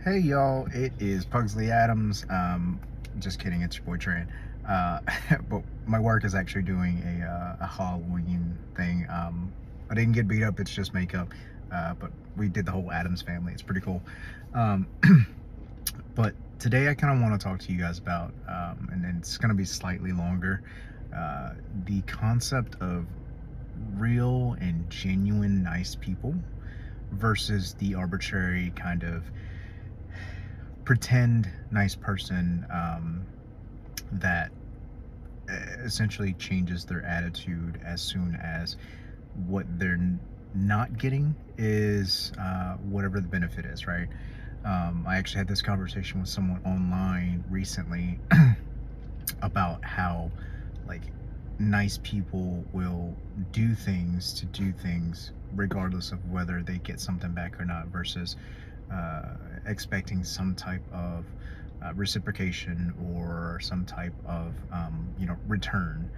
Hey y'all, it is Pugsley Adams. Just kidding, it's your boy Tran. Uh, but my work is actually doing a Halloween thing. I didn't get beat up; it's just makeup. But we did the whole Adams family. It's pretty cool. Um, but today I kind of want to talk to you guys about, and then it's going to be slightly longer. The concept of real and genuine nice people versus the arbitrary kind of pretend nice person that essentially changes their attitude as soon as what they're not getting is whatever the benefit is, right? I actually had this conversation with someone online recently about how, like, nice people will do things regardless of whether they get something back or not, versus expecting some type of reciprocation or some type of return.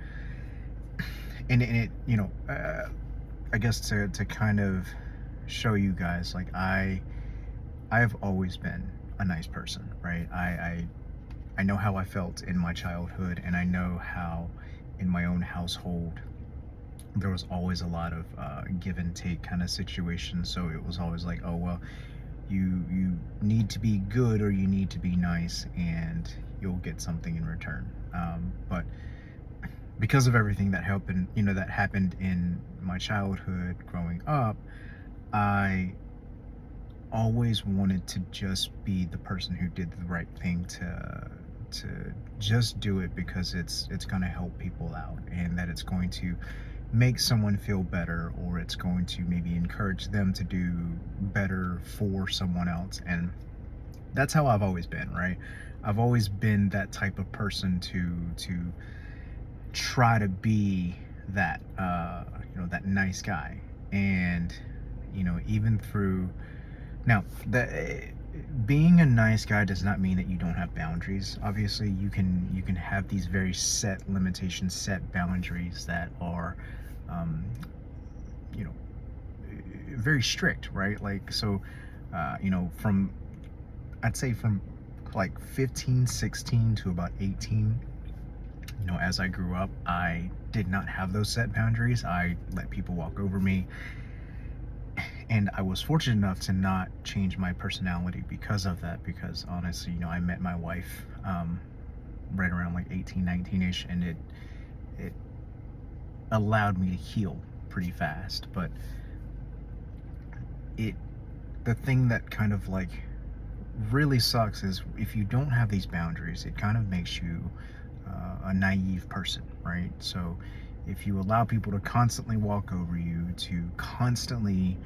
And it I guess to kind of show you guys, like, I've always been a nice person, right? I know how I felt in my childhood, and I know how in my own household there was always a lot of give and take kind of situation. So it was always like, oh well, you need to be good or you need to be nice, and you'll get something in return. But because of everything that happened, that happened in my childhood growing up, I always wanted to just be the person who did the right thing, to just do it because it's going to help people out, and that it's going to make someone feel better, or it's going to maybe encourage them to do better for someone else. And that's how I've always been, right? I've always been that type of person to try to be that that nice guy. And even through now, being a nice guy does not mean that you don't have boundaries. Obviously, you can have these very set limitations, set boundaries that are, um, you know, very strict, right? Like, so, from, I'd say from like 15, 16 to about 18, as I grew up, I did not have those set boundaries. I let people walk over me, and I was fortunate enough to not change my personality because of that. Because honestly, I met my wife right around like 18, 19ish, and it allowed me to heal pretty fast. But it the thing that kind of like really sucks is if you don't have these boundaries, it kind of makes you a naive person, right? So if you allow people to constantly walk over you, to constantly,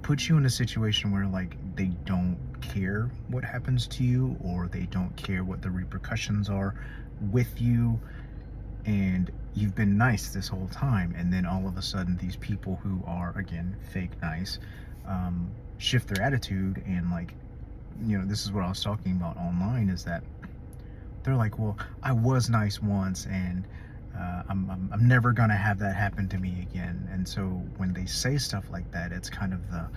put you in a situation where, like, they don't care what happens to you, or they don't care what the repercussions are with you, and you've been nice this whole time, and then all of a sudden these people who are, again, fake nice, shift their attitude. And, like, this is what I was talking about online, is that they're like, well, I was nice once, and I'm never gonna have that happen to me again. And so when they say stuff like that, it's kind of the,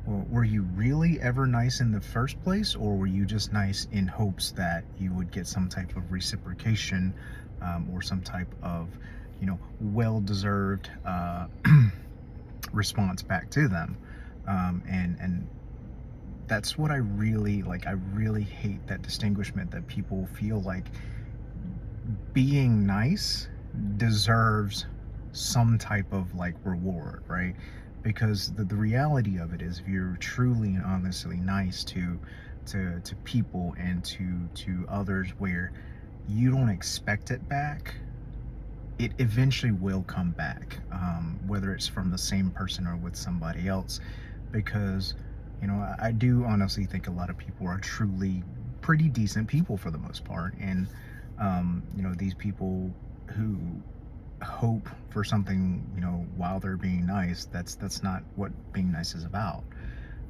well, were you really ever nice in the first place, or were you just nice in hopes that you would get some type of reciprocation, or some type of, well-deserved response back to them? And that's what I really like. I really hate that distinguishment, that people feel like being nice deserves some type of like reward, right? Because the reality of it is, if you're truly and honestly nice to people and to others, where you don't expect it back, it eventually will come back, whether it's from the same person or with somebody else. Because I do honestly think a lot of people are truly pretty decent people for the most part. And these people who hope for something, while they're being nice, that's not what being nice is about.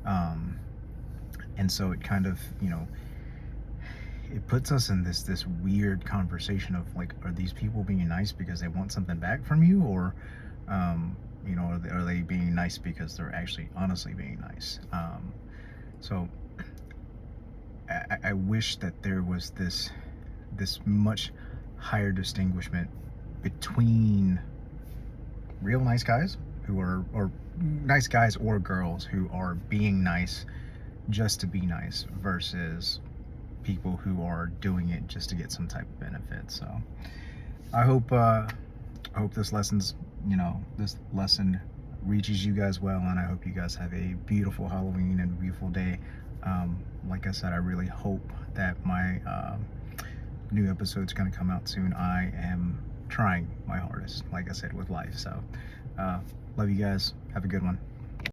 Um, and so it kind of, it puts us in this weird conversation of, like, are these people being nice because they want something back from you, or are they being nice because they're actually honestly being nice? So I wish that there was this much higher distinguishment between real nice guys who are, or nice guys or girls who are being nice just to be nice, versus people who are doing it just to get some type of benefit. So I hope this lesson reaches you guys well, and I hope you guys have a beautiful Halloween and a beautiful day. Like I said, I really hope that my new episode's going to come out soon. I am trying my hardest, like I said, with life. So love you guys. Have a good one.